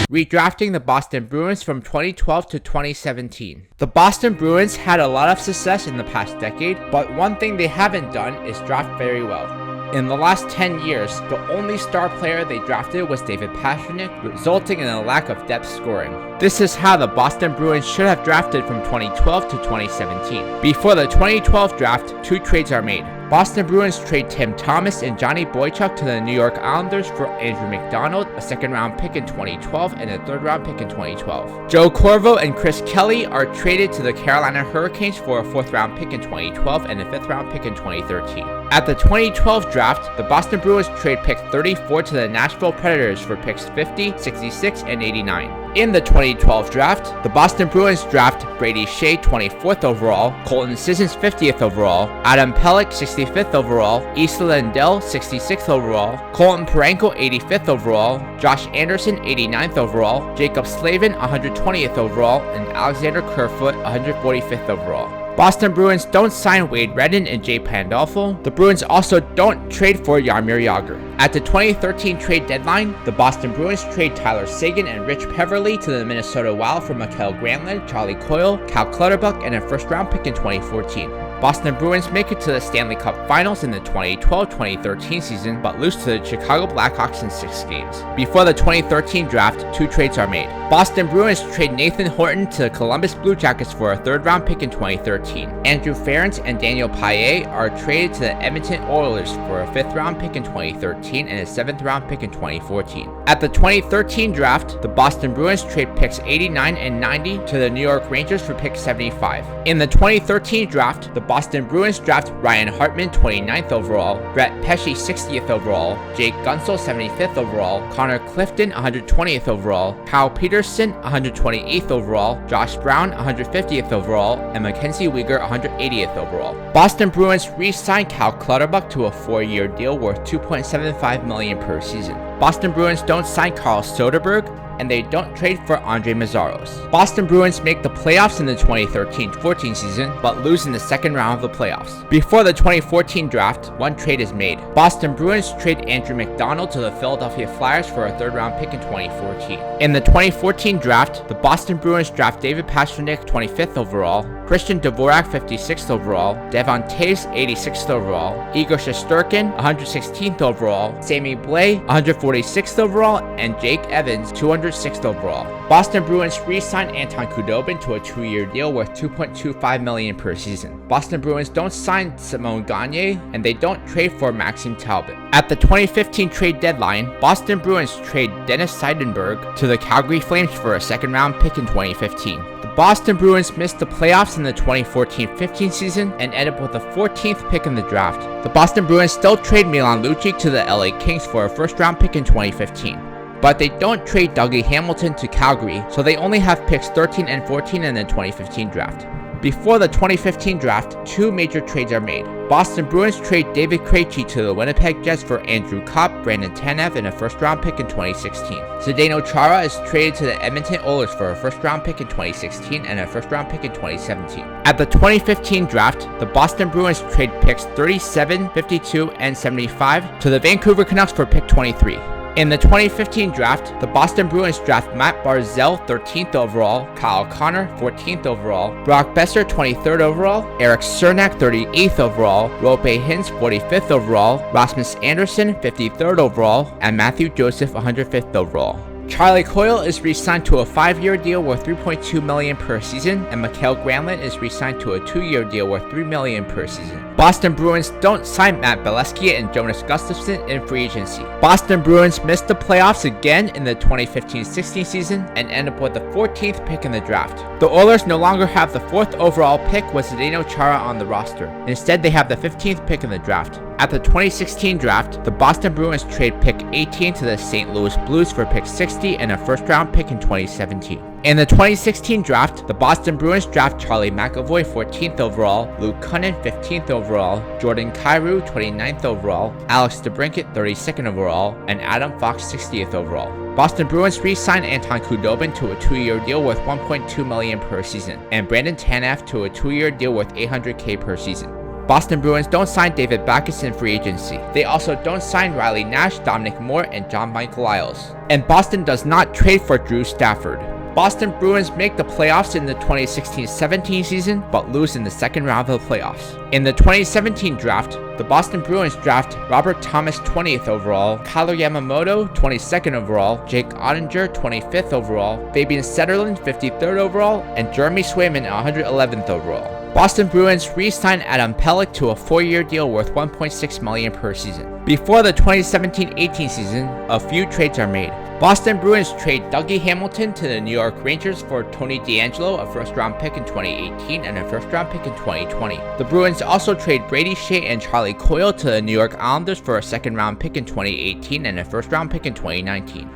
redrafting the Boston Bruins from 2012 to 2017. The Boston Bruins had a lot of success in the past decade, but one thing they haven't done is draft very well. In the last 10 years, the only star player they drafted was David Pastrnak, resulting in a lack of depth scoring. This is how the Boston Bruins should have drafted from 2012 to 2017. Before the 2012 draft, 2 trades are made. Boston Bruins trade Tim Thomas and Johnny Boychuk to the New York Islanders for Andrew McDonald, a second-round pick in 2012 and a third-round pick in 2012. Joe Corvo and Chris Kelly are traded to the Carolina Hurricanes for a fourth-round pick in 2012 and a fifth-round pick in 2013. At the 2012 draft, the Boston Bruins trade pick 34 to the Nashville Predators for picks 50, 66, and 89. In the 2012 draft, the Boston Bruins draft Brady Shea 24th overall, Colton Sissons 50th overall, Adam Pelech 65th overall, E.Lindell 66th overall, Colton Parayko 85th overall, Josh Anderson 89th overall, Jacob Slavin 120th overall, and Alexander Kerfoot 145th overall. Boston Bruins don't sign Wade Redden and Jay Pandolfo. The Bruins also don't trade for Jaromir Jagr. At the 2013 trade deadline, the Boston Bruins trade Tyler Seguin and Rich Peverly to the Minnesota Wild for Mikael Granlund, Charlie Coyle, Cal Clutterbuck, and a first-round pick in 2014. Boston Bruins make it to the Stanley Cup Finals in the 2012-2013 season, but lose to the Chicago Blackhawks in 6 games. Before the 2013 draft, 2 trades are made. Boston Bruins trade Nathan Horton to the Columbus Blue Jackets for a third-round pick in 2013. Andrew Ference and Daniel Paille are traded to the Edmonton Oilers for a fifth-round pick in 2013 and a seventh-round pick in 2014. At the 2013 draft, the Boston Bruins trade picks 89 and 90 to the New York Rangers for pick 75. In the 2013 draft, the Boston Bruins draft Ryan Hartman 29th overall, Brett Pesce 60th overall, Jake Guentzel 75th overall, Connor Clifton 120th overall, Kyle Petersen 128th overall, Josh Brown 150th overall, and Mackenzie Weegar 180th overall. Boston Bruins re-signed Cal Clutterbuck to a 4-year deal worth $2.75 million per season. Boston Bruins don't sign Carl Soderberg, and they don't trade for Andre Mazzaros. Boston Bruins make the playoffs in the 2013-14 season, but lose in the second round of the playoffs. Before the 2014 draft, 1 trade is made. Boston Bruins trade Andrew McDonald to the Philadelphia Flyers for a third-round pick in 2014. In the 2014 draft, the Boston Bruins draft David Pastrnak 25th overall, Christian Dvorak 56th overall, Devon Toews 86th overall, Igor Shesterkin 116th overall, Sammy Blais 146th overall, and Jake Evans 206th overall. Boston Bruins re-signed Anton Khudobin to a 2-year deal worth $2.25 million per season. Boston Bruins don't sign Simon Gagne, and they don't trade for Maxime Talbot. At the 2015 trade deadline, Boston Bruins trade Dennis Seidenberg to the Calgary Flames for a second-round pick in 2015. The Boston Bruins missed the playoffs in the 2014-15 season and ended up with the 14th pick in the draft. The Boston Bruins still trade Milan Lucic to the LA Kings for a first-round pick in 2015. But they don't trade Dougie Hamilton to Calgary, so they only have picks 13 and 14 in the 2015 draft. Before the 2015 draft, 2 major trades are made. Boston Bruins trade David Krejci to the Winnipeg Jets for Andrew Copp, Brandon Tanev, and a first-round pick in 2016. Zdeno Chara is traded to the Edmonton Oilers for a first-round pick in 2016 and a first-round pick in 2017. At the 2015 draft, the Boston Bruins trade picks 37, 52, and 75 to the Vancouver Canucks for pick 23. In the 2015 draft, the Boston Bruins draft Matt Barzal 13th overall, Kyle Connor 14th overall, Brock Boeser 23rd overall, E.Cernak 38th overall, Roope Hintz 45th overall, Rasmus Andersson 53rd overall, and Matthew Joseph 105th overall. Charlie Coyle is re-signed to a 5-year deal worth $3.2 million per season, and Mikael Granlund is re-signed to a 2-year deal worth $3 million per season. Boston Bruins don't sign Matt Beleskey and Jonas Gustafsson in free agency. Boston Bruins missed the playoffs again in the 2015-16 season and end up with the 14th pick in the draft. The Oilers no longer have the 4th overall pick with Zdeno Chara on the roster. Instead, they have the 15th pick in the draft. At the 2016 draft, the Boston Bruins trade pick 18 to the St. Louis Blues for pick 60 and a first-round pick in 2017. In the 2016 draft, the Boston Bruins draft Charlie McAvoy 14th overall, L.Kunin 15th overall, Jordan Kyrou 29th overall, Alex DeBrincat 32nd overall, and Adam Fox 60th overall. Boston Bruins re-signed Anton Khudobin to a 2-year deal worth $1.2 million per season, and Brandon Tanev to a 2-year deal worth $800K per season. Boston Bruins don't sign David Backes in free agency. They also don't sign Riley Nash, Dominic Moore, and John Michael Isles. And Boston does not trade for Drew Stafford. Boston Bruins make the playoffs in the 2016-17 season, but lose in the second round of the playoffs. In the 2017 draft, the Boston Bruins draft Robert Thomas 20th overall, K.Yamamoto 22nd overall, J.Oettinger 25th overall, Fabian Zetterlund 53rd overall, and J.Swayman 111th overall. Boston Bruins re-signed Adam Pelech to a 4-year deal worth $1.6 million per season. Before the 2017-18 season, a few trades are made. Boston Bruins trade Dougie Hamilton to the New York Rangers for Tony DeAngelo, a first-round pick in 2018 and a first-round pick in 2020. The Bruins also trade Brady Shea and Charlie Coyle to the New York Islanders for a second-round pick in 2018 and a first-round pick in 2019.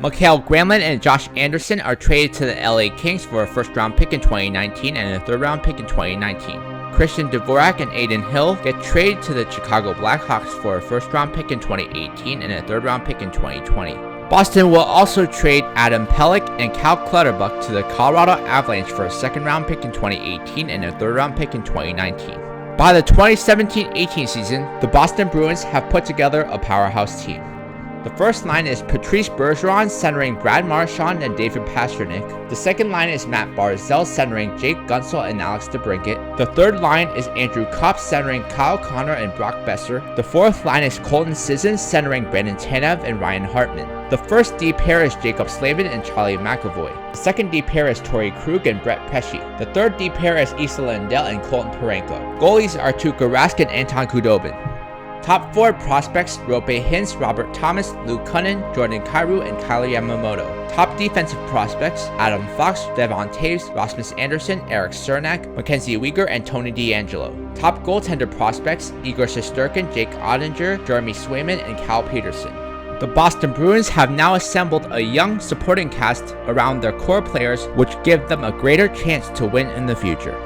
Mikael Granlund and Josh Anderson are traded to the LA Kings for a first-round pick in 2019 and a third-round pick in 2019. Christian Dvorak and Adin Hill get traded to the Chicago Blackhawks for a first-round pick in 2018 and a third-round pick in 2020. Boston will also trade Adam Pelech and Cal Clutterbuck to the Colorado Avalanche for a second-round pick in 2018 and a third-round pick in 2019. By the 2017-18 season, the Boston Bruins have put together a powerhouse team. The first line is Patrice Bergeron centering Brad Marchand and David Pastrnak. The second line is Matt Barzal centering Jake Guentzel and Alex DeBrincat. The third line is Andrew Copp centering Kyle Connor and Brock Boeser. The fourth line is Colton Sissons centering Brandon Tanev and Ryan Hartman. The first D pair is Jaccob Slavin and Charlie McAvoy. The second D pair is T.Krug and Brett Pesce. The third D pair is E.Lindell and Colton Parayko. Goalies are T.Rask and A.Khudobin. Top forward prospects, R.Hintz, Robert Thomas, L.Kunin, Jordan Kyrou, and K.Yamamoto. Top defensive prospects, Adam Fox, Devon Toews, Rasmus Andersson, E.Cernak, Mackenzie Weegar, and Tony DeAngelo. Top goaltender prospects, Igor Shesterkin, Jake Oettinger, J.Swayman, and K.Petersen. The Boston Bruins have now assembled a young supporting cast around their core players, which give them a greater chance to win in the future.